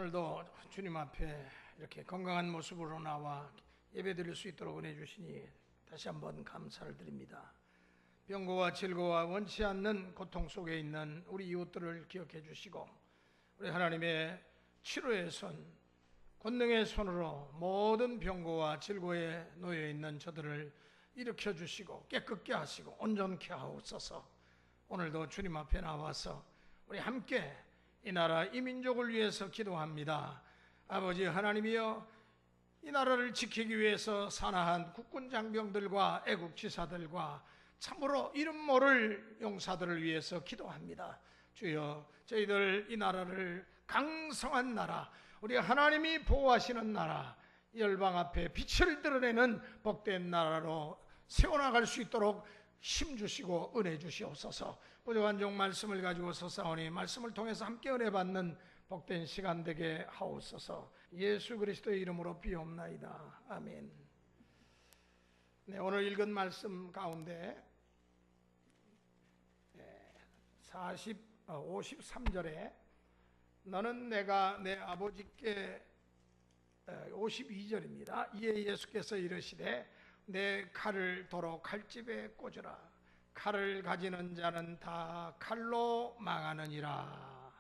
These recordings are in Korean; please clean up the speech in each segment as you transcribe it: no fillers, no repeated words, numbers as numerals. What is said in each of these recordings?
오늘도 주님 앞에 이렇게 건강한 모습으로 나와 예배드릴 수 있도록 은혜 주시니 다시 한번 감사를 드립니다. 병고와 질고와 원치 않는 고통 속에 있는 우리 이웃들을 기억해 주시고, 우리 하나님의 치료의 손, 권능의 손으로 모든 병고와 질고에 놓여 있는 저들을 일으켜 주시고 깨끗게 하시고 온전케 하옵소서. 오늘도 주님 앞에 나와서 우리 함께 이 나라 이 민족을 위해서 기도합니다. 아버지 하나님이여, 이 나라를 지키기 위해서 사나한 국군 장병들과 애국 지사들과 참으로 이름 모를 용사들을 위해서 기도합니다. 주여, 저희들 이 나라를 강성한 나라, 우리 하나님이 보호하시는 나라, 열방 앞에 빛을 드러내는 복된 나라로 세워나갈 수 있도록 힘 주시고 은혜 주시옵소서. 부족한 종 말씀을 가지고 서사오니 말씀을 통해서 함께 은혜 받는 복된 시간 되게 하옵소서. 예수 그리스도의 이름으로 비옵나이다. 아멘. 네, 오늘 읽은 말씀 가운데 53절에 너는 내가 내 아버지께 52절입니다. 이에 예수께서 이르시되 내 칼을 도로 칼집에 꽂으라. 칼을 가지는 자는 다 칼로 망하느니라.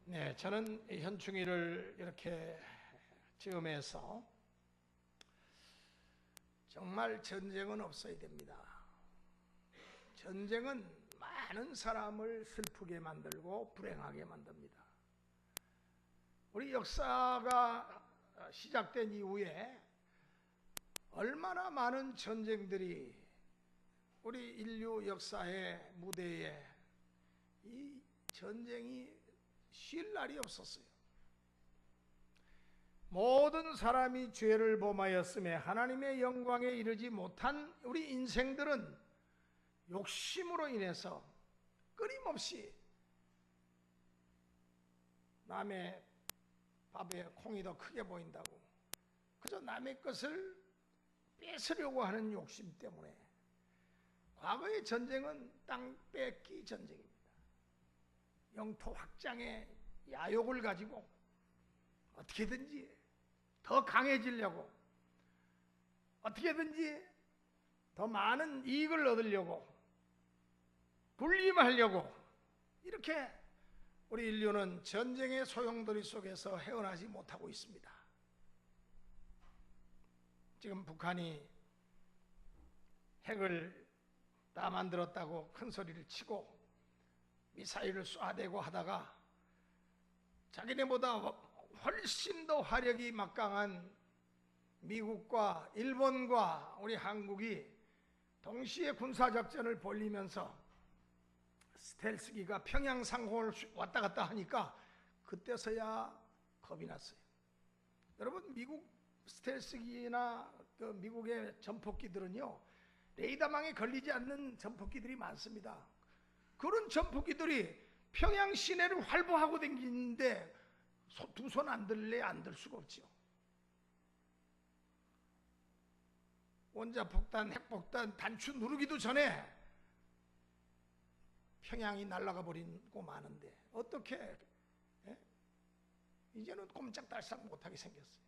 네, 저는 현충일을 이렇게 즈음해서 정말 전쟁은 없어야 됩니다. 전쟁은 많은 사람을 슬프게 만들고 불행하게 만듭니다. 우리 역사가 시작된 이후에 얼마나 많은 전쟁들이 우리 인류 역사의 무대에 이 전쟁이 쉴 날이 없었어요. 모든 사람이 죄를 범하였음에 하나님의 영광에 이르지 못한 우리 인생들은 욕심으로 인해서 끊임없이 남의 밥에 콩이 더 크게 보인다고 그저 남의 것을 뺏으려고 하는 욕심 때문에, 과거의 전쟁은 땅 뺏기 전쟁입니다. 영토 확장의 야욕을 가지고 어떻게든지 더 강해지려고, 어떻게든지 더 많은 이익을 얻으려고, 군림하려고, 이렇게 우리 인류는 전쟁의 소용돌이 속에서 헤어나지 못하고 있습니다. 지금 북한이 핵을 다 만들었다고 큰 소리를 치고 미사일을 쏴대고 하다가 자기네보다 훨씬 더 화력이 막강한 미국과 일본과 우리 한국이 동시에 군사작전을 벌이면서 스텔스기가 평양 상공을 왔다 갔다 하니까 그때서야 겁이 났어요. 여러분, 미국 스텔스기나 미국의 전폭기들은요, 레이더망에 걸리지 않는 전폭기들이 많습니다. 그런 전폭기들이 평양 시내를 활보하고 다니는데 두 손 안 들래 안 들 수가 없죠. 원자폭탄, 핵폭탄 단추 누르기도 전에 평양이 날아가 버리고 마는데 어떻게 이제는 꼼짝달싹 못하게 생겼어요.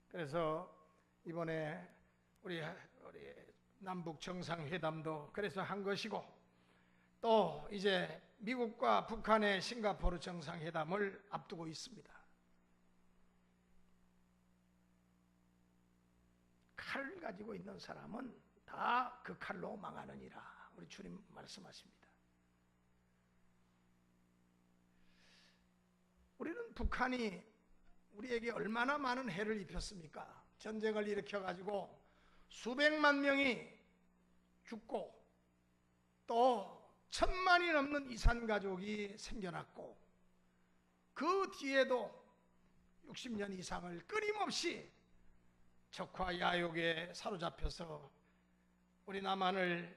그래서 이번에 우리 남북 정상회담도 그래서 한 것이고, 또 이제 미국과 북한의 싱가포르 정상회담을 앞두고 있습니다. 칼을 가지고 있는 사람은 다 그 칼로 망하느니라, 우리 주님 말씀하십니다. 우리는 북한이 우리에게 얼마나 많은 해를 입혔습니까? 전쟁을 일으켜가지고 수백만 명이 죽고 또 1000만이 넘는 이산가족이 생겨났고, 그 뒤에도 60년 이상을 끊임없이 적화 야욕에 사로잡혀서 우리 남한을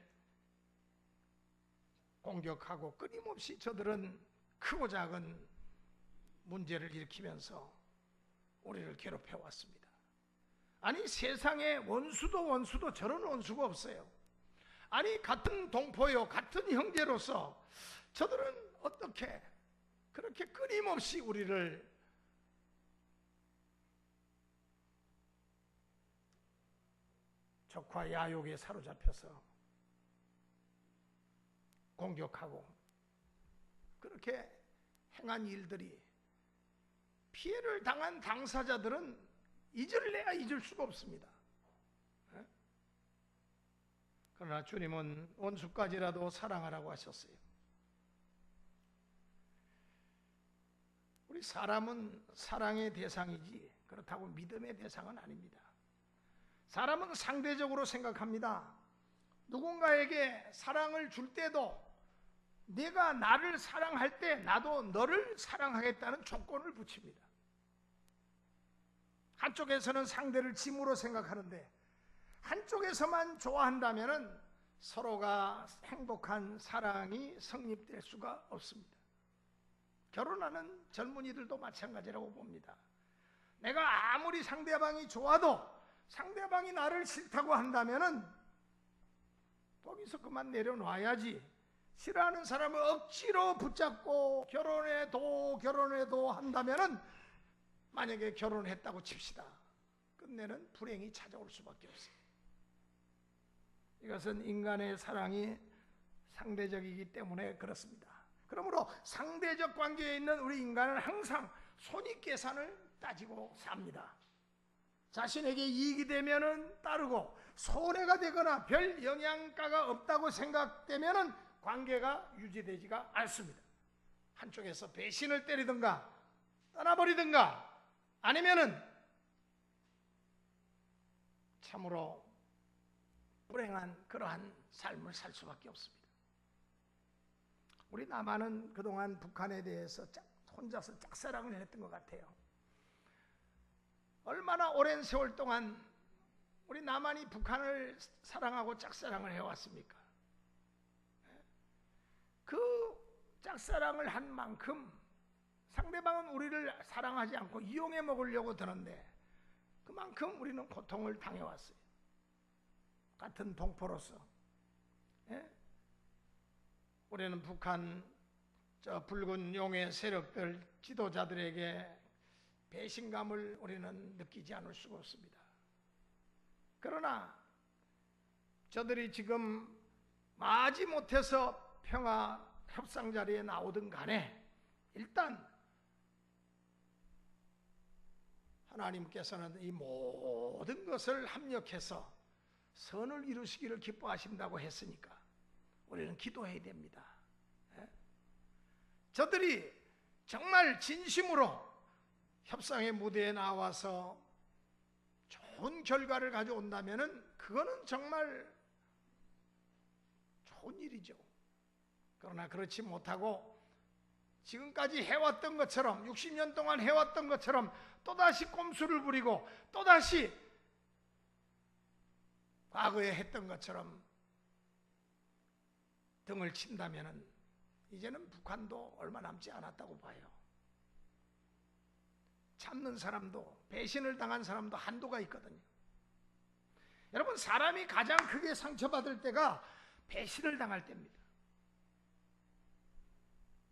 공격하고 끊임없이 저들은 크고 작은 문제를 일으키면서 우리를 괴롭혀 왔습니다. 아니, 세상에 원수도 저런 원수가 없어요. 아니, 같은 동포요, 같은 형제로서 저들은 어떻게 그렇게 끊임없이 우리를 적과 야욕에 사로잡혀서 공격하고 그렇게 행한 일들이 피해를 당한 당사자들은 잊을래야 잊을 수가 없습니다. 그러나 주님은 원수까지라도 사랑하라고 하셨어요. 우리 사람은 사랑의 대상이지 그렇다고 믿음의 대상은 아닙니다. 사람은 상대적으로 생각합니다. 누군가에게 사랑을 줄 때도 내가 나를 사랑할 때 나도 너를 사랑하겠다는 조건을 붙입니다. 한쪽에서는 상대를 짐으로 생각하는데 한쪽에서만 좋아한다면 서로가 행복한 사랑이 성립될 수가 없습니다. 결혼하는 젊은이들도 마찬가지라고 봅니다. 내가 아무리 상대방이 좋아도 상대방이 나를 싫다고 한다면 거기서 그만 내려놔야지. 싫어하는 사람을 억지로 붙잡고 결혼해도 한다면 만약에 결혼했다고 칩시다. 끝내는 불행이 찾아올 수밖에 없어요. 이것은 인간의 사랑이 상대적이기 때문에 그렇습니다. 그러므로 상대적 관계에 있는 우리 인간은 항상 손익계산을 따지고 삽니다. 자신에게 이익이 되면은 따르고 손해가 되거나 별 영향가가 없다고 생각되면은 관계가 유지되지가 않습니다. 한쪽에서 배신을 때리든가 떠나버리든가 아니면은 참으로 불행한 그러한 삶을 살 수밖에 없습니다. 우리 남한은 그동안 북한에 대해서 혼자서 짝사랑을 했던 것 같아요. 얼마나 오랜 세월 동안 우리 남한이 북한을 사랑하고 짝사랑을 해왔습니까? 그 짝사랑을 한 만큼 상대방은 우리를 사랑하지 않고 이용해 먹으려고 드는데 그만큼 우리는 고통을 당해왔어요. 같은 동포로서. 우리는 북한 저 붉은 용의 세력들 지도자들에게 배신감을 우리는 느끼지 않을 수가 없습니다. 그러나 저들이 지금 마지못해서 평화 협상 자리에 나오든 간에 일단 하나님께서는 이 모든 것을 합력해서 선을 이루시기를 기뻐하신다고 했으니까 우리는 기도해야 됩니다. 저들이 정말 진심으로 협상의 무대에 나와서 좋은 결과를 가져온다면 그거는 정말 좋은 일이죠. 그러나 그렇지 못하고 지금까지 해왔던 것처럼 60년 동안 해왔던 것처럼 또다시 꼼수를 부리고 또다시 과거에 했던 것처럼 등을 친다면 이제는 북한도 얼마 남지 않았다고 봐요. 참는 사람도 배신을 당한 사람도 한도가 있거든요. 여러분, 사람이 가장 크게 상처받을 때가 배신을 당할 때입니다.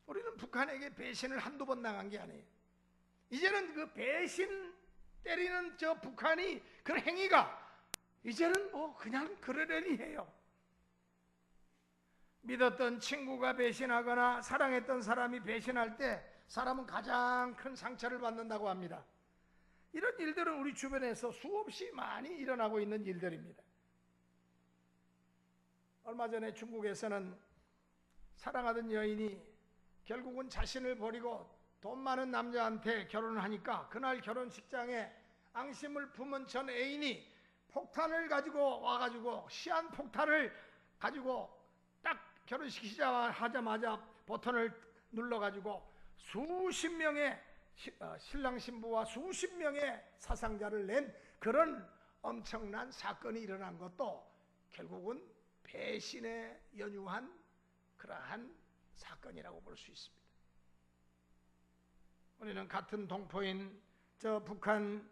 우리는 북한에게 배신을 한두 번 당한 게 아니에요. 이제는 그 배신 때리는 저 북한이 그 행위가 이제는 뭐 그냥 그러려니 해요. 믿었던 친구가 배신하거나 사랑했던 사람이 배신할 때 사람은 가장 큰 상처를 받는다고 합니다. 이런 일들은 우리 주변에서 수없이 많이 일어나고 있는 일들입니다. 얼마 전에 중국에서는 사랑하던 여인이 결국은 자신을 버리고 돈 많은 남자한테 결혼을 하니까 그날 결혼식장에 앙심을 품은 전 애인이 폭탄을 가지고 와가지고 시한폭탄을 가지고 딱 결혼식 시작하자마자 버튼을 눌러가지고 수십 명의 신랑 신부와 수십 명의 사상자를 낸 그런 엄청난 사건이 일어난 것도 결국은 배신에 연유한 그러한 사건이라고 볼 수 있습니다. 우리는 같은 동포인 저 북한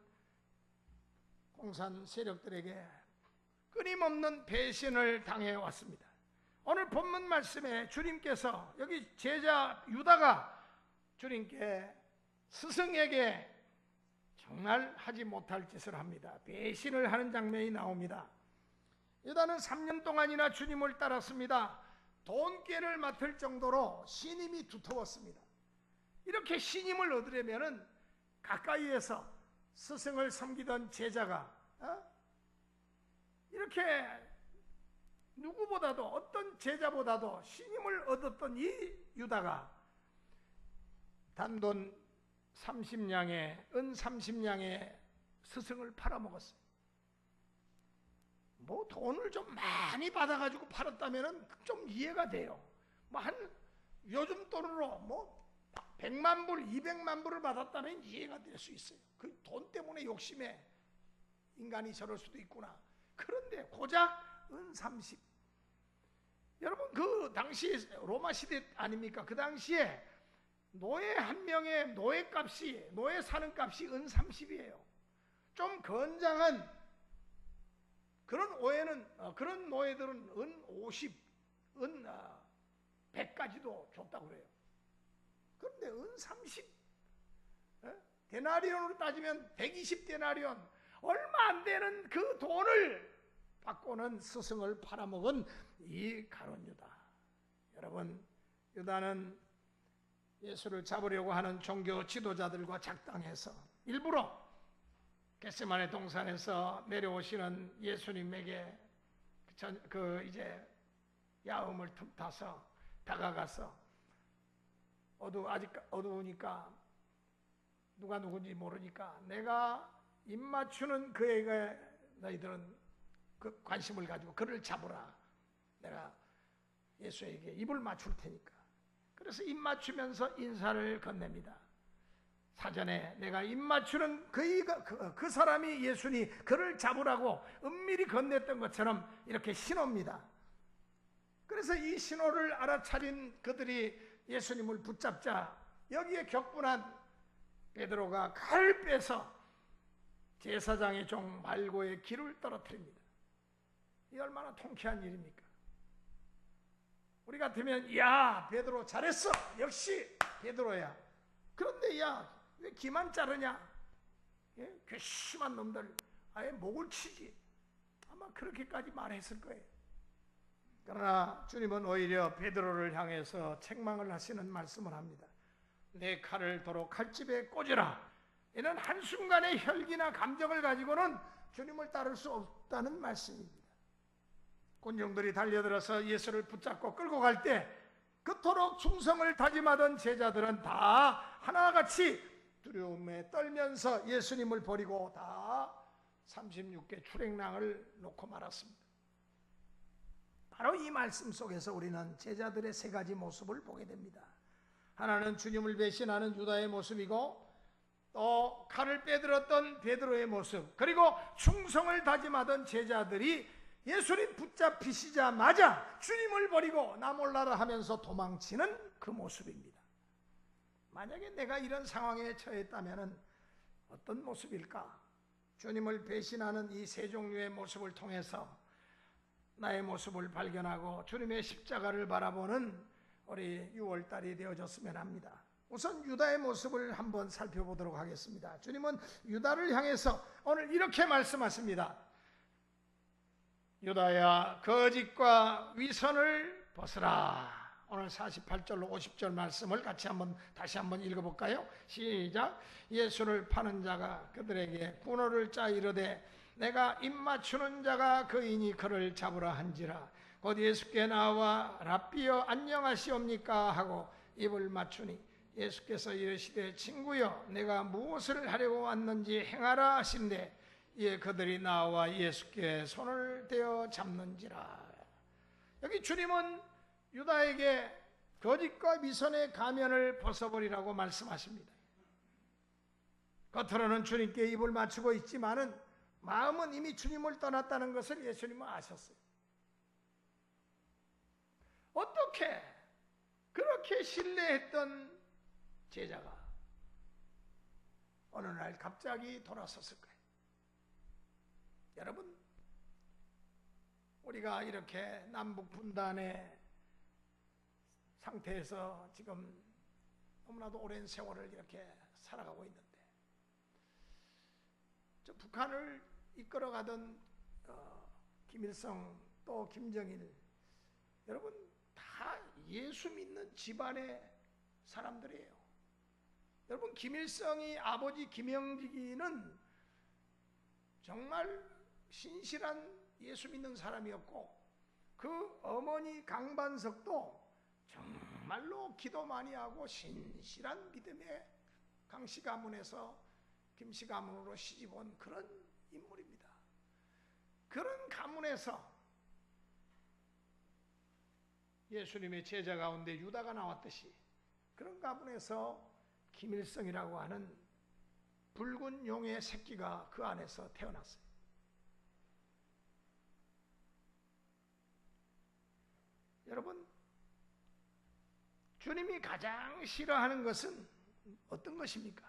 공산 세력들에게 끊임없는 배신을 당해왔습니다. 오늘 본문 말씀에 주님께서 여기 제자 유다가 주님께 스승에게 정말 하지 못할 짓을 합니다. 배신을 하는 장면이 나옵니다. 유다는 3년 동안이나 주님을 따랐습니다. 돈꾀를 맡을 정도로 신임이 두터웠습니다. 이렇게 신임을 얻으려면 가까이에서 스승을 섬기던 제자가 이렇게 누구보다도 어떤 제자보다도 신임을 얻었던 이 유다가 단돈 30냥에 은 30냥에 스승을 팔아먹었어요. 뭐 돈을 좀 많이 받아가지고 팔았다면 좀 이해가 돼요. 뭐 한 요즘 돈으로 뭐 100만 불, 200만 불을 받았다면 이해가 될 수 있어요. 그 돈 때문에 욕심에 인간이 저럴 수도 있구나. 그런데 고작 은 30. 여러분 그 당시 로마 시대 아닙니까? 그 당시에 노예 한 명의 노예 사는 값이 은 30이에요. 좀 건장한 그런 노예들은 은 50, 은 100까지도 줬다고 그래요. 그런데 은 30, 데나리온으로 따지면 120데나리온, 얼마 안 되는 그 돈을 받고는 스승을 팔아먹은 이 가룟 유다. 여러분, 유다는 예수를 잡으려고 하는 종교 지도자들과 작당해서 일부러 겟세마네 동산에서 내려오시는 예수님에게 이제 야음을 틈타서 다가가서 아직 어두우니까 누가 누군지 모르니까 내가 입 맞추는 그에게 너희들은 그 관심을 가지고 그를 잡으라. 내가 예수에게 입을 맞출 테니까. 그래서 입 맞추면서 인사를 건넵니다. 사전에 내가 입 맞추는 그 사람이 예수니 그를 잡으라고 은밀히 건넸던 것처럼 이렇게 신호입니다. 그래서 이 신호를 알아차린 그들이 예수님을 붙잡자 여기에 격분한 베드로가 칼을 빼서 제사장의 종 말고의 귀를 떨어뜨립니다. 이 얼마나 통쾌한 일입니까? 우리 같으면 야 베드로 잘했어, 역시 베드로야. 그런데 야 왜 귀만 자르냐? 괘씸한 놈들 아예 목을 치지. 아마 그렇게까지 말했을 거예요. 그러나 주님은 오히려 베드로를 향해서 책망을 하시는 말씀을 합니다. 내 칼을 도로 칼집에 꽂으라. 이는 한순간의 혈기나 감정을 가지고는 주님을 따를 수 없다는 말씀입니다. 군중들이 달려들어서 예수를 붙잡고 끌고 갈 때 그토록 충성을 다짐하던 제자들은 다 하나같이 두려움에 떨면서 예수님을 버리고 다 36개 출행랑을 놓고 말았습니다. 바로 이 말씀 속에서 우리는 제자들의 세 가지 모습을 보게 됩니다. 하나는 주님을 배신하는 유다의 모습이고, 또 칼을 빼들었던 베드로의 모습, 그리고 충성을 다짐하던 제자들이 예수님 붙잡히시자마자 주님을 버리고 나 몰라라 하면서 도망치는 그 모습입니다. 만약에 내가 이런 상황에 처했다면 어떤 모습일까? 주님을 배신하는 이 세 종류의 모습을 통해서 나의 모습을 발견하고 주님의 십자가를 바라보는 우리 6월달이 되어졌으면 합니다. 우선 유다의 모습을 한번 살펴보도록 하겠습니다. 주님은 유다를 향해서 오늘 이렇게 말씀하십니다. 유다야, 거짓과 위선을 벗으라. 오늘 48절로 50절 말씀을 다시 한번 읽어볼까요? 시작. 예수를 파는 자가 그들에게 군호를 짜 이르되 내가 입 맞추는 자가 그이니 그를 잡으라 한지라. 곧 예수께 나와 랍비여 안녕하시옵니까 하고 입을 맞추니 예수께서 이르시되 친구여 내가 무엇을 하려고 왔는지 행하라 하신대 이에 그들이 나와 예수께 손을 대어 잡는지라. 여기 주님은 유다에게 거짓과 미선의 가면을 벗어버리라고 말씀하십니다. 겉으로는 주님께 입을 맞추고 있지만은 마음은 이미 주님을 떠났다는 것을 예수님은 아셨어요. 어떻게 그렇게 신뢰했던 제자가 어느 날 갑자기 돌아섰을까요? 여러분, 우리가 이렇게 남북 분단의 상태에서 지금 너무나도 오랜 세월을 이렇게 살아가고 있는데, 저 북한을 이끌어가던 김일성 또 김정일, 여러분 다 예수 믿는 집안의 사람들이에요. 여러분, 김일성이 아버지 김영직이는 정말 신실한 예수 믿는 사람이었고, 그 어머니 강반석도 정말로 기도 많이 하고 신실한 믿음의 강씨 가문에서 김씨 가문으로 시집온 그런 인물입니다. 그런 가문에서 예수님의 제자 가운데 유다가 나왔듯이 그런 가문에서 김일성이라고 하는 붉은 용의 새끼가 그 안에서 태어났어요. 여러분, 주님이 가장 싫어하는 것은 어떤 것입니까?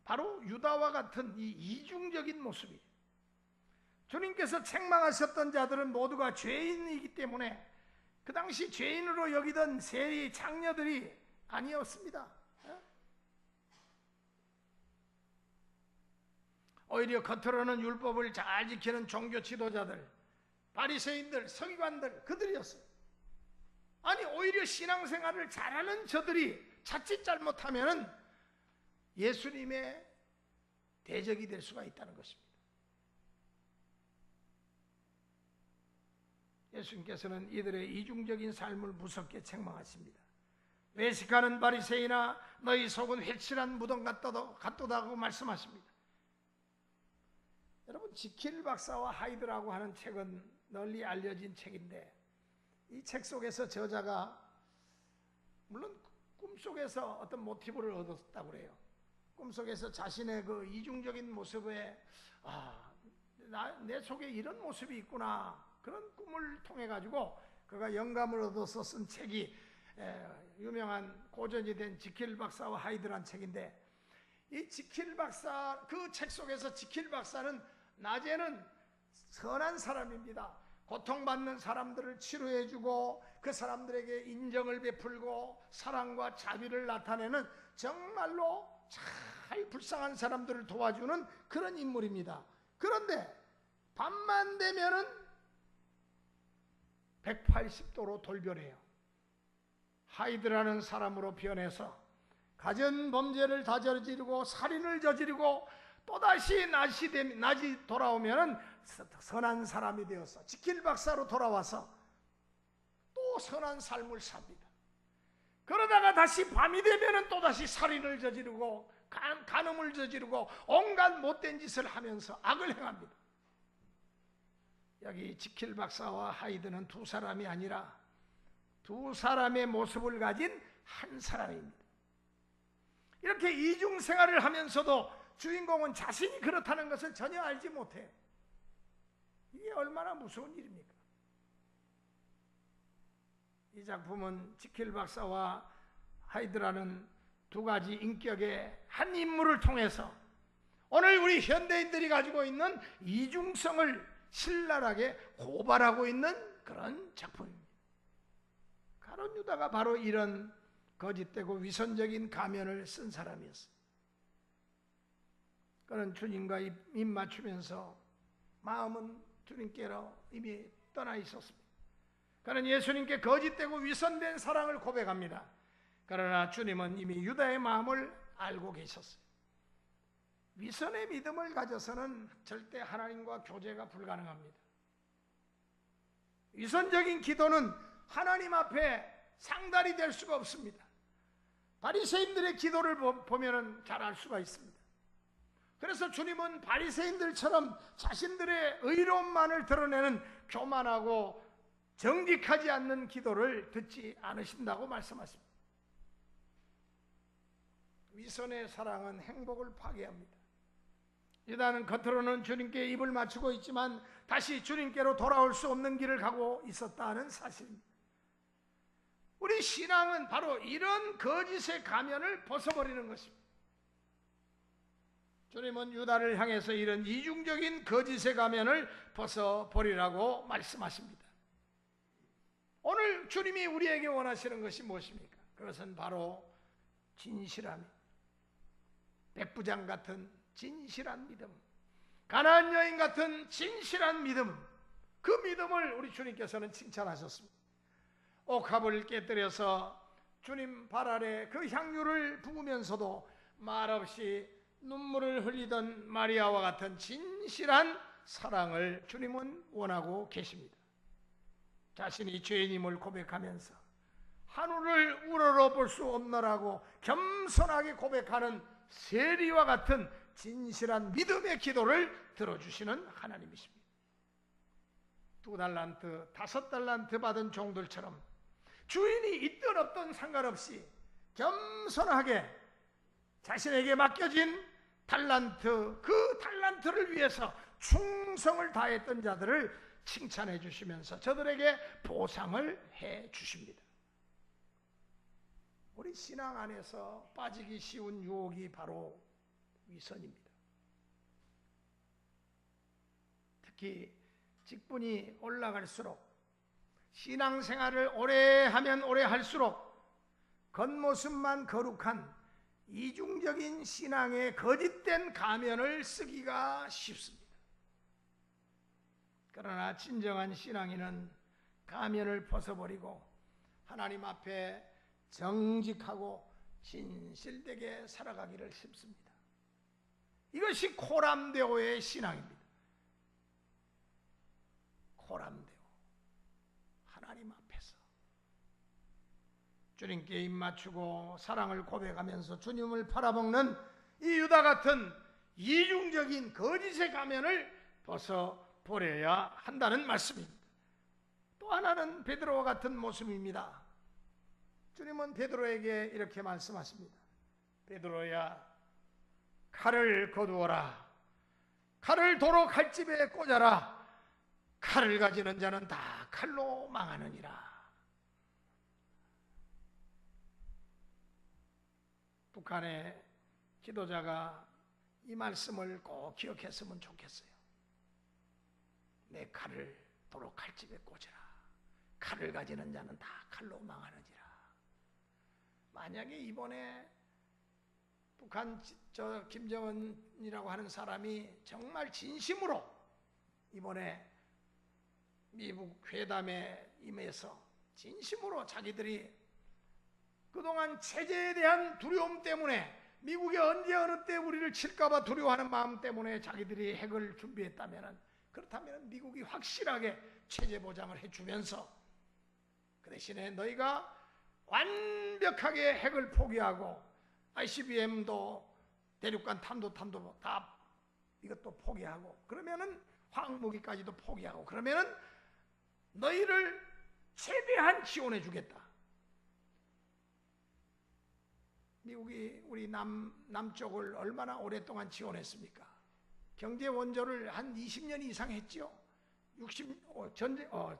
바로 유다와 같은 이 이중적인 모습이에요. 주님께서 책망하셨던 자들은 모두가 죄인이기 때문에 그 당시 죄인으로 여기던 세리 장녀들이 아니었습니다. 오히려 겉으로는 율법을 잘 지키는 종교 지도자들, 바리새인들, 서기관들, 그들이었어요. 아니, 오히려 신앙생활을 잘하는 저들이 자칫 잘못하면 예수님의 대적이 될 수가 있다는 것입니다. 예수님께서는 이들의 이중적인 삶을 무섭게 책망하십니다. 외식하는 바리새인아, 너희 속은 회칠한 무덤 같도다고 말씀하십니다. 여러분, 지킬 박사와 하이드라고 하는 책은 널리 알려진 책인데, 이 책 속에서 저자가 물론 꿈속에서 어떤 모티브를 얻었다고 그래요. 꿈속에서 자신의 그 이중적인 모습에 내 속에 이런 모습이 있구나, 그런 꿈을 통해 가지고 그가 영감을 얻어서 쓴 책이 유명한 고전이 된 지킬 박사와 하이드란 책인데, 이 지킬 박사, 그 책 속에서 지킬 박사는 낮에는 선한 사람입니다. 고통받는 사람들을 치료해주고 그 사람들에게 인정을 베풀고 사랑과 자비를 나타내는 정말로 잘 불쌍한 사람들을 도와주는 그런 인물입니다. 그런데 밤만 되면은 180도로 돌변해요. 하이드라는 사람으로 변해서 가전 범죄를 다 저지르고 살인을 저지르고 또다시 낮이 돌아오면은 선한 사람이 되어서 지킬 박사로 돌아와서 또 선한 삶을 삽니다. 그러다가 다시 밤이 되면은 또다시 살인을 저지르고 간음을 저지르고 온갖 못된 짓을 하면서 악을 행합니다. 여기 지킬 박사와 하이드는 두 사람이 아니라 두 사람의 모습을 가진 한 사람입니다. 이렇게 이중 생활을 하면서도 주인공은 자신이 그렇다는 것을 전혀 알지 못해요. 이게 얼마나 무서운 일입니까? 이 작품은 지킬 박사와 하이드라는 두 가지 인격의 한 인물을 통해서 오늘 우리 현대인들이 가지고 있는 이중성을 신랄하게 고발하고 있는 그런 작품입니다. 가룟 유다가 바로 이런 거짓되고 위선적인 가면을 쓴 사람이었어요. 그는 주님과 입 맞추면서 마음은 주님께로 이미 떠나 있었습니다. 그는 예수님께 거짓되고 위선된 사랑을 고백합니다. 그러나 주님은 이미 유다의 마음을 알고 계셨어요. 위선의 믿음을 가져서는 절대 하나님과 교제가 불가능합니다. 위선적인 기도는 하나님 앞에 상달이 될 수가 없습니다. 바리새인들의 기도를 보면 잘 알 수가 있습니다. 그래서 주님은 바리새인들처럼 자신들의 의로움만을 드러내는 교만하고 정직하지 않는 기도를 듣지 않으신다고 말씀하십니다. 위선의 사랑은 행복을 파괴합니다. 유다는 겉으로는 주님께 입을 맞추고 있지만 다시 주님께로 돌아올 수 없는 길을 가고 있었다는 사실입니다. 우리 신앙은 바로 이런 거짓의 가면을 벗어버리는 것입니다. 주님은 유다를 향해서 이런 이중적인 거짓의 가면을 벗어버리라고 말씀하십니다. 오늘 주님이 우리에게 원하시는 것이 무엇입니까? 그것은 바로 진실함, 백부장 같은 진실한 믿음, 가나안 여인 같은 진실한 믿음, 그 믿음을 우리 주님께서는 칭찬하셨습니다. 옥합을 깨뜨려서 주님 발 아래 그 향유를 부으면서도 말없이 눈물을 흘리던 마리아와 같은 진실한 사랑을 주님은 원하고 계십니다. 자신이 죄인임을 고백하면서 하늘을 우러러볼 수 없노라고 겸손하게 고백하는 세리와 같은 진실한 믿음의 기도를 들어주시는 하나님이십니다. 2달란트, 5달란트 받은 종들처럼 주인이 있든 없든 상관없이 겸손하게 자신에게 맡겨진 달란트, 그 달란트를 위해서 충성을 다했던 자들을 칭찬해 주시면서 저들에게 보상을 해 주십니다. 우리 신앙 안에서 빠지기 쉬운 유혹이 바로 위선입니다. 특히 직분이 올라갈수록, 신앙생활을 오래 하면 오래 할수록 겉모습만 거룩한 이중적인 신앙의 거짓된 가면을 쓰기가 쉽습니다. 그러나 진정한 신앙인은 가면을 벗어버리고 하나님 앞에 정직하고 진실되게 살아가기를 힘씁니다. 이것이 코람데오의 신앙입니다. 코람데오, 하나님 앞에서 주님께 입맞추고 사랑을 고백하면서 주님을 팔아먹는 이 유다 같은 이중적인 거짓의 가면을 벗어버려야 한다는 말씀입니다. 또 하나는 베드로와 같은 모습입니다. 주님은 베드로에게 이렇게 말씀하십니다. 베드로야, 칼을 거두어라. 칼을 도로 칼집에 꽂아라. 칼을 가지는 자는 다 칼로 망하느니라. 북한의 지도자가 이 말씀을 꼭 기억했으면 좋겠어요. 내 칼을 도로 칼집에 꽂으라. 칼을 가지는 자는 다 칼로 망하느니라. 만약에 이번에 북한 김정은이라고 하는 사람이 정말 진심으로 이번에 미국 회담에 임해서 진심으로 자기들이 그동안 체제에 대한 두려움 때문에, 미국이 언제 어느 때 우리를 칠까봐 두려워하는 마음 때문에 자기들이 핵을 준비했다면, 그렇다면 미국이 확실하게 체제 보장을 해주면서 그 대신에 너희가 완벽하게 핵을 포기하고 ICBM도 대륙간 탄도도 다 이것도 포기하고, 그러면은 화학무기까지도 포기하고, 그러면은 너희를 최대한 지원해 주겠다. 미국이 우리 남쪽을 얼마나 오랫동안 지원했습니까? 경제 원조를 한 20년 이상 했지요.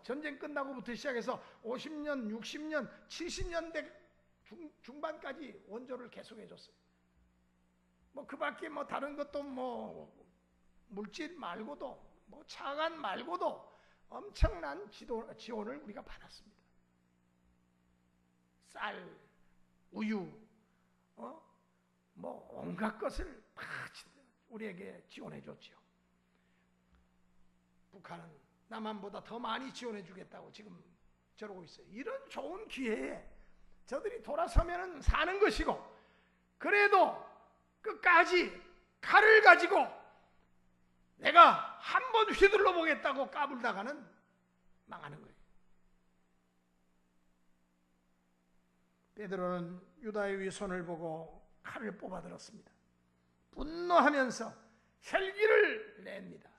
전쟁 끝나고부터 시작해서 50년, 60년, 70년대 중반까지 원조를 계속해 줬어요. 뭐 그 밖에 뭐 다른 것도 뭐 물질 말고도 뭐 차관 말고도 엄청난 지원을 우리가 받았습니다. 쌀, 우유, 뭐 온갖 것을 다 우리에게 지원해 줬지요. 북한은 남한보다 더 많이 지원해 주겠다고 지금 저러고 있어요. 이런 좋은 기회에 저들이 돌아서면 사는 것이고, 그래도 끝까지 칼을 가지고 내가 한번 휘둘러 보겠다고 까불다가는 망하는 거예요. 베드로는 유다의 위선을 보고 칼을 뽑아들었습니다. 분노하면서 혈기를 냅니다.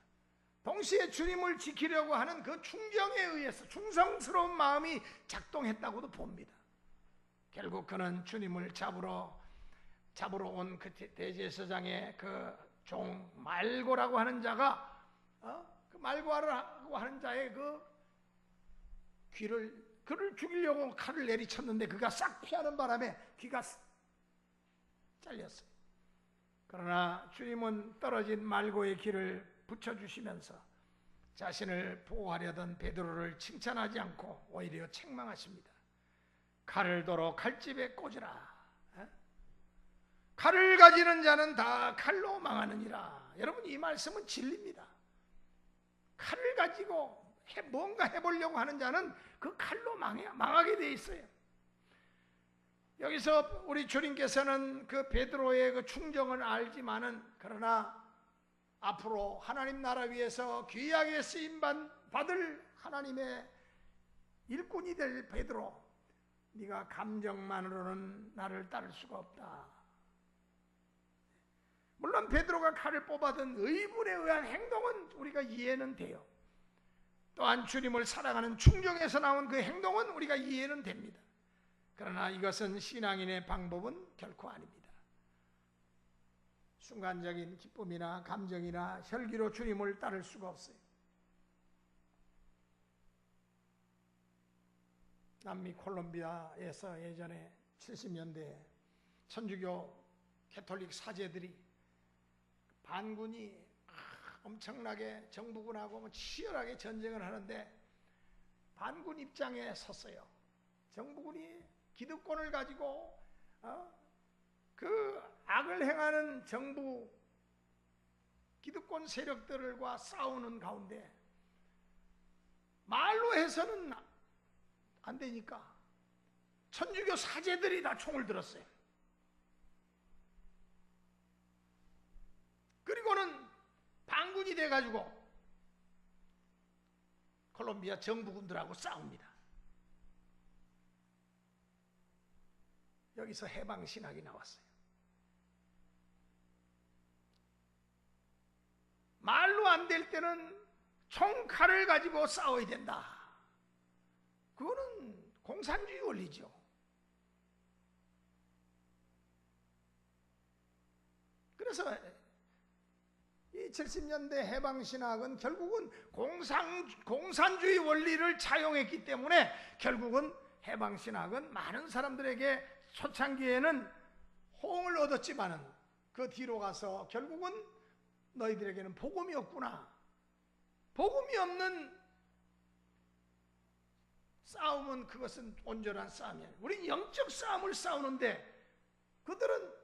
동시에 주님을 지키려고 하는 그 충정에 의해서 충성스러운 마음이 작동했다고도 봅니다. 결국 그는 주님을 잡으러 온 그 대제사장의 그 종 말고라고 하는 자가 그 말고라고 하는 자의 그 그를 죽이려고 칼을 내리쳤는데 그가 싹 피하는 바람에 귀가 잘렸어요. 그러나 주님은 떨어진 말고의 귀를 붙여주시면서 자신을 보호하려던 베드로를 칭찬하지 않고 오히려 책망하십니다. 칼을 도로 칼집에 꽂으라. 칼을 가지는 자는 다 칼로 망하느니라. 여러분, 이 말씀은 진리입니다. 칼을 가지고 뭔가 해보려고 하는 자는 그 칼로 망하게 돼 있어요. 여기서 우리 주님께서는 그 베드로의 그 충정을 알지만은, 그러나 앞으로 하나님 나라 위에서 귀하게 쓰임 받을 하나님의 일꾼이 될 베드로, 네가 감정만으로는 나를 따를 수가 없다. 물론 베드로가 칼을 뽑아든 의분에 의한 행동은 우리가 이해는 돼요. 또한 주님을 사랑하는 충정에서 나온 그 행동은 우리가 이해는 됩니다. 그러나 이것은 신앙인의 방법은 결코 아닙니다. 순간적인 기쁨이나 감정이나 혈기로 주님을 따를 수가 없어요. 남미 콜롬비아에서 예전에 70년대에 천주교 캐톨릭 사제들이, 반군이 엄청나게 정부군하고 치열하게 전쟁을 하는데 반군 입장에 섰어요. 정부군이 기득권을 가지고 그 악을 행하는 정부 기득권 세력들과 싸우는 가운데 말로 해서는 안 되니까 천주교 사제들이 다 총을 들었어요. 그리고는 반군이 돼가지고 콜롬비아 정부군들하고 싸웁니다. 여기서 해방신학이 나왔어요. 말로 안 될 때는 총칼을 가지고 싸워야 된다. 그거는 공산주의 원리죠. 그래서 이 70년대 해방신학은 결국은 공산주의 원리를 차용했기 때문에 결국은 해방신학은 많은 사람들에게 초창기에는 호응을 얻었지만은 그 뒤로 가서 결국은 너희들에게는 복음이 없구나. 복음이 없는 싸움은 그것은 온전한 싸움이야. 우린 영적 싸움을 싸우는데 그들은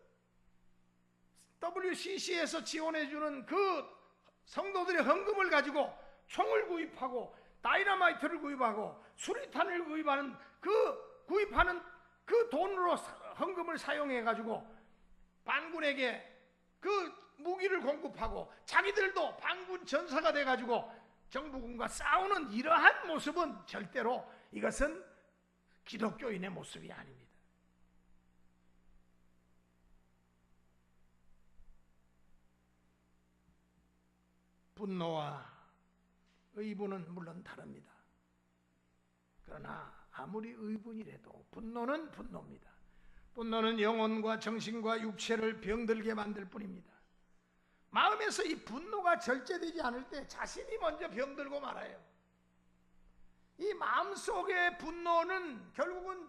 WCC에서 지원해주는 그 성도들의 헌금을 가지고 총을 구입하고 다이너마이트를 구입하고 수리탄을 구입하는 그 돈으로 헌금을 사용해가지고 반군에게 그 무기를 공급하고 자기들도 반군 전사가 돼가지고 정부군과 싸우는 이러한 모습은 절대로 이것은 기독교인의 모습이 아닙니다. 분노와 의분은 물론 다릅니다. 그러나 아무리 의분이라도 분노는 분노입니다. 분노는 영혼과 정신과 육체를 병들게 만들 뿐입니다. 마음에서 이 분노가 절제되지 않을 때 자신이 먼저 병들고 말아요. 이 마음속의 분노는 결국은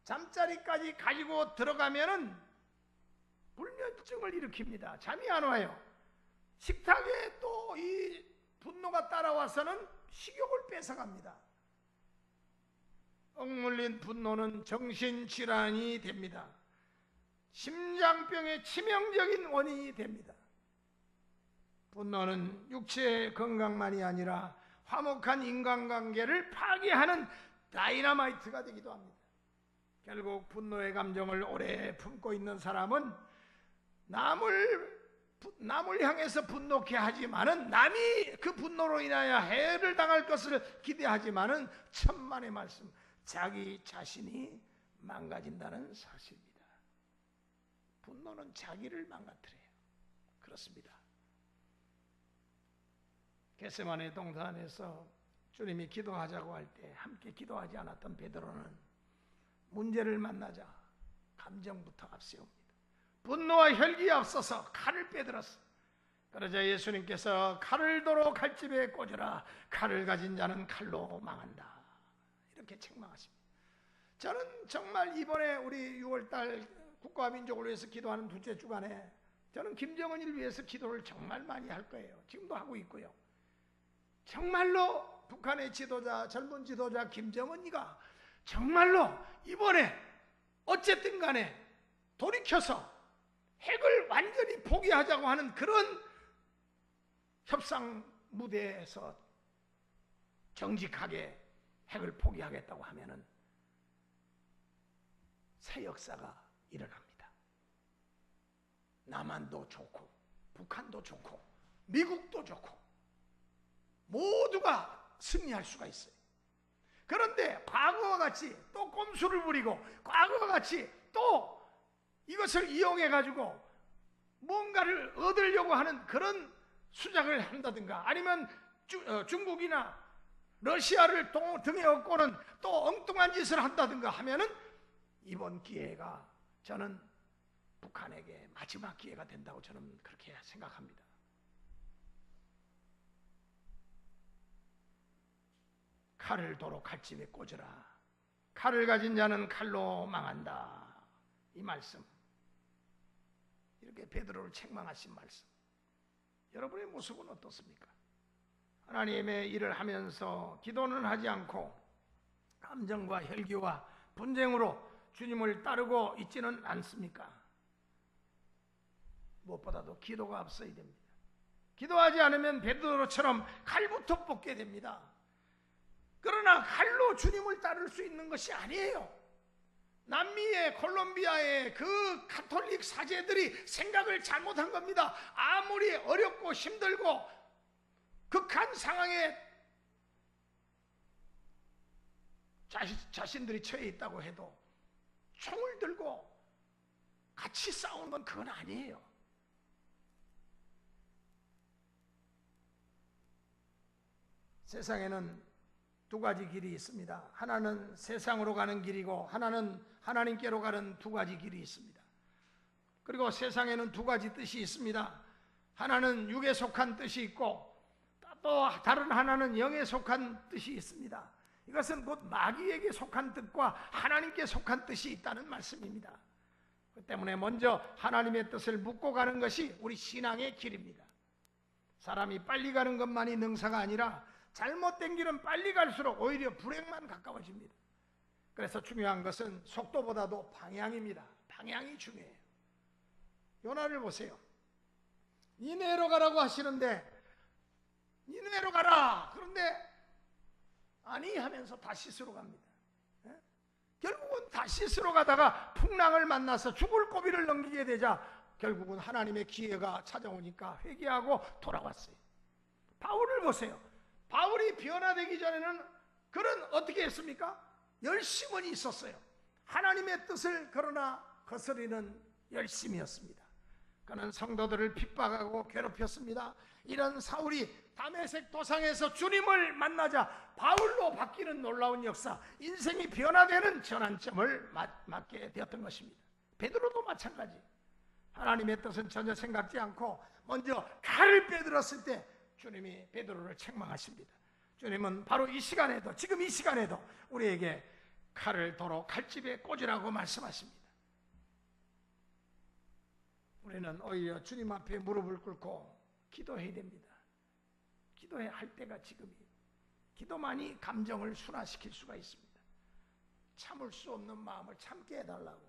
잠자리까지 가지고 들어가면은 불면증을 일으킵니다. 잠이 안 와요. 식탁에 또 이 분노가 따라와서는 식욕을 뺏어갑니다. 억눌린 분노는 정신질환이 됩니다. 심장병의 치명적인 원인이 됩니다. 분노는 육체의 건강만이 아니라 화목한 인간관계를 파괴하는 다이너마이트가 되기도 합니다. 결국 분노의 감정을 오래 품고 있는 사람은 남을 향해서 분노케 하지만은 남이 그 분노로 인하여 해를 당할 것을 기대하지만은 천만의 말씀, 자기 자신이 망가진다는 사실입니다. 분노는 자기를 망가뜨려요. 그렇습니다. 겟세마네 동산에서 주님이 기도하자고 할 때 함께 기도하지 않았던 베드로는 문제를 만나자 감정부터 앞세웁니다. 분노와 혈기에 앞서서 칼을 빼들었어. 그러자 예수님께서 칼을 도로 칼집에 꽂으라. 칼을 가진 자는 칼로 망한다. 이렇게 책망하십니다. 저는 정말 이번에 우리 6월달 국가와 민족을 위해서 기도하는 둘째 주간에 저는 김정은을 위해서 기도를 정말 많이 할 거예요. 지금도 하고 있고요. 정말로 북한의 지도자, 젊은 지도자 김정은이가 정말로 이번에 어쨌든 간에 돌이켜서 핵을 완전히 포기하자고 하는 그런 협상 무대에서 정직하게 핵을 포기하겠다고 하면은 새 역사가 일어납니다. 남한도 좋고 북한도 좋고 미국도 좋고 모두가 승리할 수가 있어요. 그런데 과거와 같이 또 꼼수를 부리고 과거와 같이 또 이것을 이용해 가지고 뭔가를 얻으려고 하는 그런 수작을 한다든가 아니면 중국이나 러시아를 등에 업고는 또 엉뚱한 짓을 한다든가 하면은 이번 기회가 저는 북한에게 마지막 기회가 된다고 저는 그렇게 생각합니다. 칼을 도로 칼집에 꽂으라. 칼을 가진 자는 칼로 망한다. 이 말씀, 이렇게 베드로를 책망하신 말씀, 여러분의 모습은 어떻습니까? 하나님의 일을 하면서 기도는 하지 않고 감정과 혈기와 분쟁으로 주님을 따르고 있지는 않습니까? 무엇보다도 기도가 앞서야 됩니다. 기도하지 않으면 베드로처럼 칼부터 뽑게 됩니다. 그러나 칼로 주님을 따를 수 있는 것이 아니에요. 남미의 콜롬비아의 그 가톨릭 사제들이 생각을 잘못한 겁니다. 아무리 어렵고 힘들고 극한 상황에 자신들이 처해 있다고 해도 총을 들고 같이 싸우는 건 그건 아니에요. 세상에는 두 가지 길이 있습니다. 하나는 세상으로 가는 길이고 하나는 하나님께로 가는 두 가지 길이 있습니다. 그리고 세상에는 두 가지 뜻이 있습니다. 하나는 육에 속한 뜻이 있고 또 다른 하나는 영에 속한 뜻이 있습니다. 이것은 곧 마귀에게 속한 뜻과 하나님께 속한 뜻이 있다는 말씀입니다. 그 때문에 먼저 하나님의 뜻을 묻고 가는 것이 우리 신앙의 길입니다. 사람이 빨리 가는 것만이 능사가 아니라 잘못된 길은 빨리 갈수록 오히려 불행만 가까워집니다. 그래서 중요한 것은 속도보다도 방향입니다. 방향이 중요해요. 요나를 보세요. 니네로 가라고 하시는데 니네로 가라. 그런데 아니 하면서 다시스로 갑니다. 결국은 다시스로 가다가 풍랑을 만나서 죽을 고비를 넘기게 되자 결국은 하나님의 기회가 찾아오니까 회개하고 돌아왔어요. 바울을 보세요. 바울이 변화되기 전에는 그는 어떻게 했습니까? 열심은 있었어요. 하나님의 뜻을 그러나 거스리는 열심이었습니다. 그는 성도들을 핍박하고 괴롭혔습니다. 이런 사울이 다메섹 도상에서 주님을 만나자 바울로 바뀌는 놀라운 역사, 인생이 변화되는 전환점을 맞게 되었던 것입니다. 베드로도 마찬가지. 하나님의 뜻은 전혀 생각지 않고 먼저 칼을 빼들었을 때 주님이 베드로를 책망하십니다. 주님은 바로 이 시간에도, 지금 이 시간에도 우리에게 칼을 도로 칼집에 꽂으라고 말씀하십니다. 우리는 오히려 주님 앞에 무릎을 꿇고 기도해야 됩니다. 기도해야 할 때가 지금이에요. 기도만이 감정을 순화시킬 수가 있습니다. 참을 수 없는 마음을 참게 해달라고,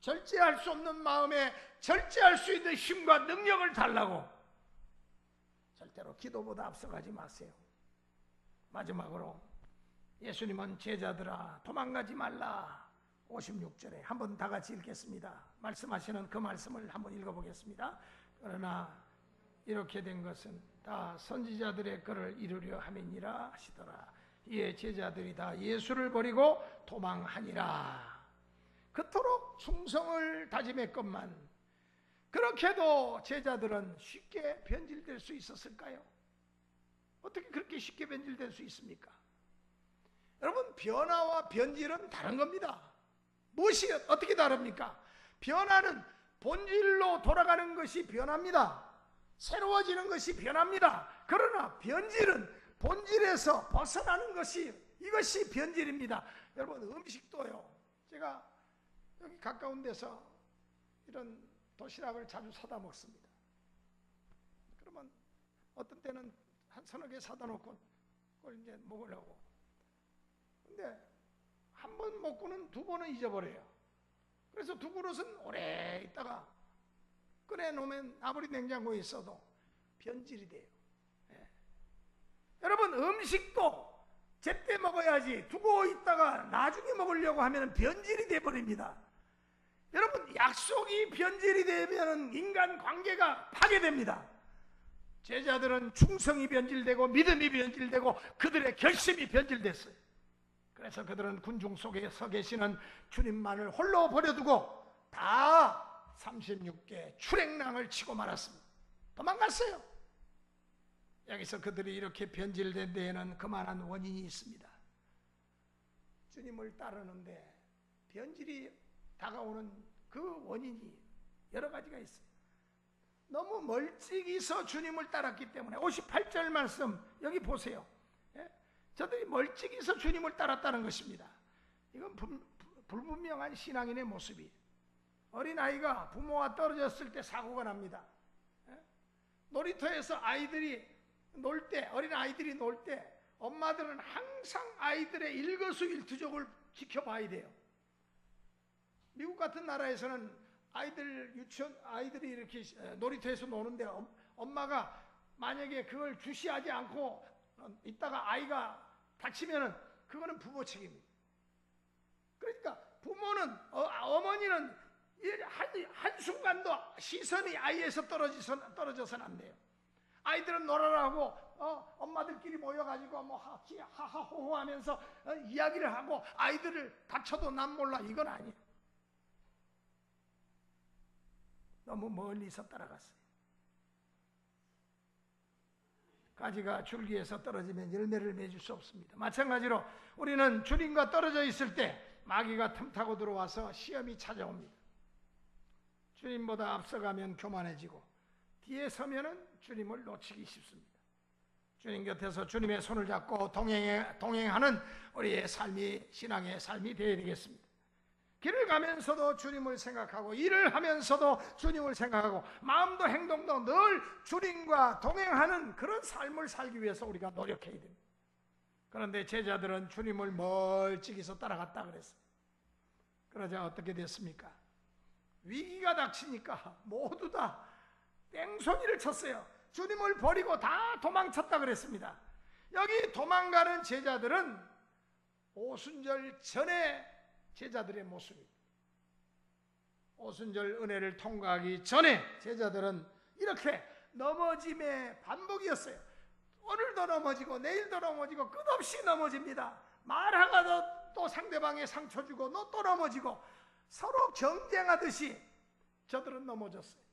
절제할 수 없는 마음에 절제할 수 있는 힘과 능력을 달라고. 절대로 기도보다 앞서가지 마세요. 마지막으로 예수님은 제자들아 도망가지 말라 56절에 한번 다 같이 읽겠습니다. 말씀하시는 그 말씀을 한번 읽어보겠습니다. 그러나 이렇게 된 것은 다 선지자들의 글을 이루려 함이니라 하시더라. 이에 제자들이 다 예수를 버리고 도망하니라. 그토록 충성을 다짐했건만 그렇게도 제자들은 쉽게 변질될 수 있었을까요? 어떻게 그렇게 쉽게 변질될 수 있습니까? 여러분, 변화와 변질은 다른 겁니다. 무엇이 어떻게 다릅니까? 변화는 본질로 돌아가는 것이 변합니다. 새로워지는 것이 변합니다. 그러나 변질은 본질에서 벗어나는 것이, 이것이 변질입니다. 여러분, 음식도요. 제가 여기 가까운 데서 이런 도시락을 자주 사다 먹습니다. 그러면 어떤 때는 한 서너 개 사다 놓고 그걸 이제 먹으려고. 근데 한 번 먹고는 두 번은 잊어버려요. 그래서 두 그릇은 오래 있다가 꺼내놓으면 아무리 냉장고에 있어도 변질이 돼요. 예. 여러분, 음식도 제때 먹어야지 두고 있다가 나중에 먹으려고 하면 변질이 돼버립니다. 여러분, 약속이 변질이 되면 인간 관계가 파괴됩니다. 제자들은 충성이 변질되고 믿음이 변질되고 그들의 결심이 변질됐어요. 그래서 그들은 군중 속에 서 계시는 주님만을 홀로 버려두고 다 36개 출행랑을 치고 말았습니다. 도망갔어요. 여기서 그들이 이렇게 변질된 데에는 그만한 원인이 있습니다. 주님을 따르는데 변질이 다가오는 그 원인이 여러 가지가 있어요. 너무 멀찍이서 주님을 따랐기 때문에 58절 말씀 여기 보세요. 예? 저들이 멀찍이서 주님을 따랐다는 것입니다. 이건 불분명한 신앙인의 모습이에요. 어린아이가 부모와 떨어졌을 때 사고가 납니다. 예? 놀이터에서 아이들이 놀 때, 어린아이들이 놀 때 엄마들은 항상 아이들의 일거수일투족을 지켜봐야 돼요. 미국 같은 나라에서는 아이들이 이렇게 놀이터에서 노는데 엄마가 만약에 그걸 주시하지 않고 있다가 아이가 다치면은 그거는 부모 책임입니다. 그러니까 부모는, 어머니는 한순간도 시선이 아이에서 떨어져서는 안 돼요. 아이들은 놀아라고 엄마들끼리 모여가지고 뭐 하하호호 하면서 이야기를 하고 아이들을 다쳐도 난 몰라, 이건 아니에요. 너무 멀리서 따라갔어요. 가지가 줄기에서 떨어지면 열매를 맺을 수 없습니다. 마찬가지로 우리는 주님과 떨어져 있을 때 마귀가 틈타고 들어와서 시험이 찾아옵니다. 주님보다 앞서가면 교만해지고 뒤에 서면은 주님을 놓치기 쉽습니다. 주님 곁에서 주님의 손을 잡고 동행하는 우리의 삶이, 신앙의 삶이 되어야 되겠습니다. 길을 가면서도 주님을 생각하고 일을 하면서도 주님을 생각하고 마음도 행동도 늘 주님과 동행하는 그런 삶을 살기 위해서 우리가 노력해야 됩니다. 그런데 제자들은 주님을 멀찍이서 따라갔다 그랬어요. 그러자 어떻게 됐습니까? 위기가 닥치니까 모두 다 뺑소니를 쳤어요. 주님을 버리고 다 도망쳤다 그랬습니다. 여기 도망가는 제자들은 오순절 전에 제자들의 모습입니다. 오순절 은혜를 통과하기 전에 제자들은 이렇게 넘어짐의 반복이었어요. 오늘도 넘어지고 내일도 넘어지고 끝없이 넘어집니다. 말하다가 또 상대방에 상처 주고 또 넘어지고 서로 경쟁하듯이 저들은 넘어졌어요.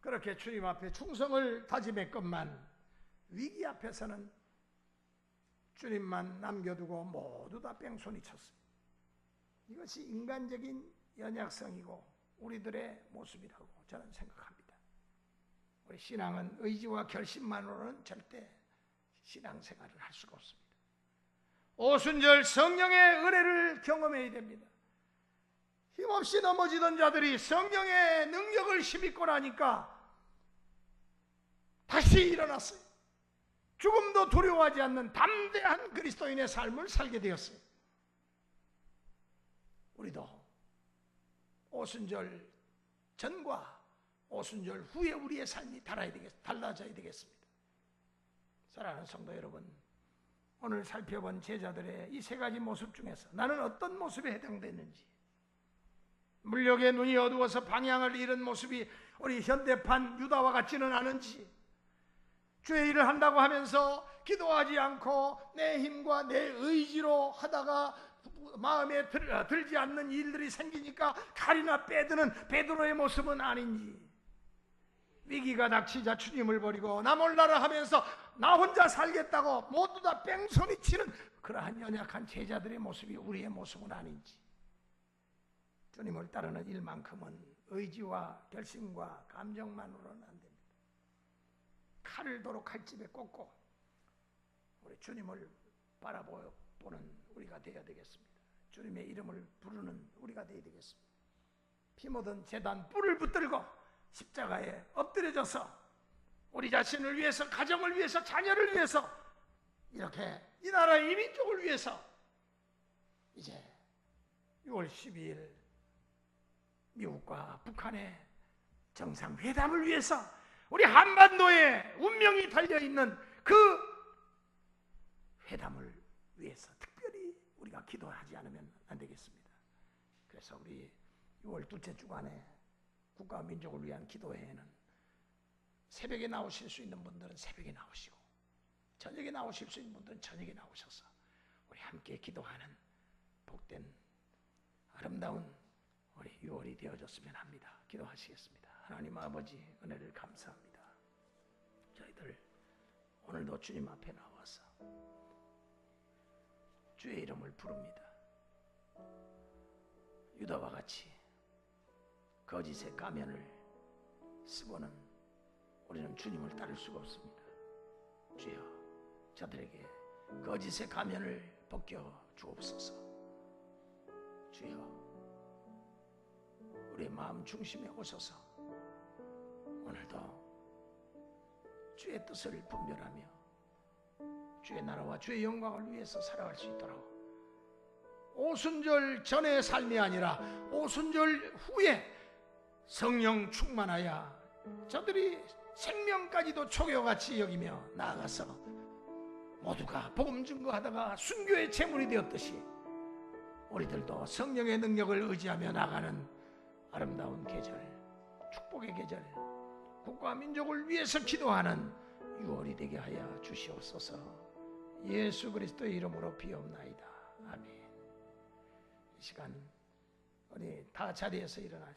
그렇게 주님 앞에 충성을 다짐했건만 위기 앞에서는 주님만 남겨두고 모두 다 뺑소니 쳤습니다. 이것이 인간적인 연약성이고 우리들의 모습이라고 저는 생각합니다. 우리 신앙은 의지와 결심만으로는 절대 신앙생활을 할 수가 없습니다. 오순절 성령의 은혜를 경험해야 됩니다. 힘없이 넘어지던 자들이 성령의 능력을 힘입고 나니까 다시 일어났어요. 죽음도 두려워하지 않는 담대한 그리스도인의 삶을 살게 되었어요. 우리도 오순절 전과 오순절 후에 우리의 삶이 달라져야 되겠습니다. 사랑하는 성도 여러분, 오늘 살펴본 제자들의 이 세 가지 모습 중에서 나는 어떤 모습에 해당되는지, 물욕의 눈이 어두워서 방향을 잃은 모습이 우리 현대판 유다와 같지는 않은지, 주의 일을 한다고 하면서 기도하지 않고 내 힘과 내 의지로 하다가 마음에 들지 않는 일들이 생기니까 칼이나 빼드는 베드로의 모습은 아닌지, 위기가 닥치자 주님을 버리고 나 몰라라 하면서 나 혼자 살겠다고 모두 다 뺑소니 치는 그러한 연약한 제자들의 모습이 우리의 모습은 아닌지, 주님을 따르는 일만큼은 의지와 결심과 감정만으로는 안 됩니다. 칼을 도로 칼집에 꽂고 우리 주님을 바라보는 우리가 되어야 되겠습니다. 주님의 이름을 부르는 우리가 되어야 되겠습니다. 피 묻은 제단 뿔을 붙들고 십자가에 엎드려져서 우리 자신을 위해서, 가정을 위해서, 자녀를 위해서, 이렇게 이 나라 이 민족을 위해서 이제 6월 12일 미국과 북한의 정상회담을 위해서 우리 한반도에 운명이 달려있는 그 회담을 위해서 특별히 우리가 기도하지 않으면 안 되겠습니다. 그래서 우리 6월 둘째 주간에 국가와 민족을 위한 기도회에는 새벽에 나오실 수 있는 분들은 새벽에 나오시고 저녁에 나오실 수 있는 분들은 저녁에 나오셔서 우리 함께 기도하는 복된 아름다운 우리 6월이 되어졌으면 합니다. 기도하시겠습니다. 하나님 아버지 은혜를 감사합니다. 저희들 오늘도 주님 앞에 나와서 주의 이름을 부릅니다. 유다와 같이 거짓의 가면을 쓰고는 우리는 주님을 따를 수가 없습니다. 주여, 저들에게 거짓의 가면을 벗겨 주옵소서. 주여, 우리의 마음 중심에 오셔서 오늘도 주의 뜻을 분별하며 주의 나라와 주의 영광을 위해서 살아갈 수 있도록 오순절 전의 삶이 아니라 오순절 후에 성령 충만하여 저들이 생명까지도 초교같이 여기며 나아가서 모두가 복음 증거하다가 순교의 제물이 되었듯이 우리들도 성령의 능력을 의지하며 나가는 아름다운 계절, 축복의 계절, 국가와 민족을 위해서 기도하는 6월이 되게 하여 주시옵소서. 예수 그리스도의 이름으로 비옵나이다. 아멘. 이 시간 우리 다 자리에서 일어나시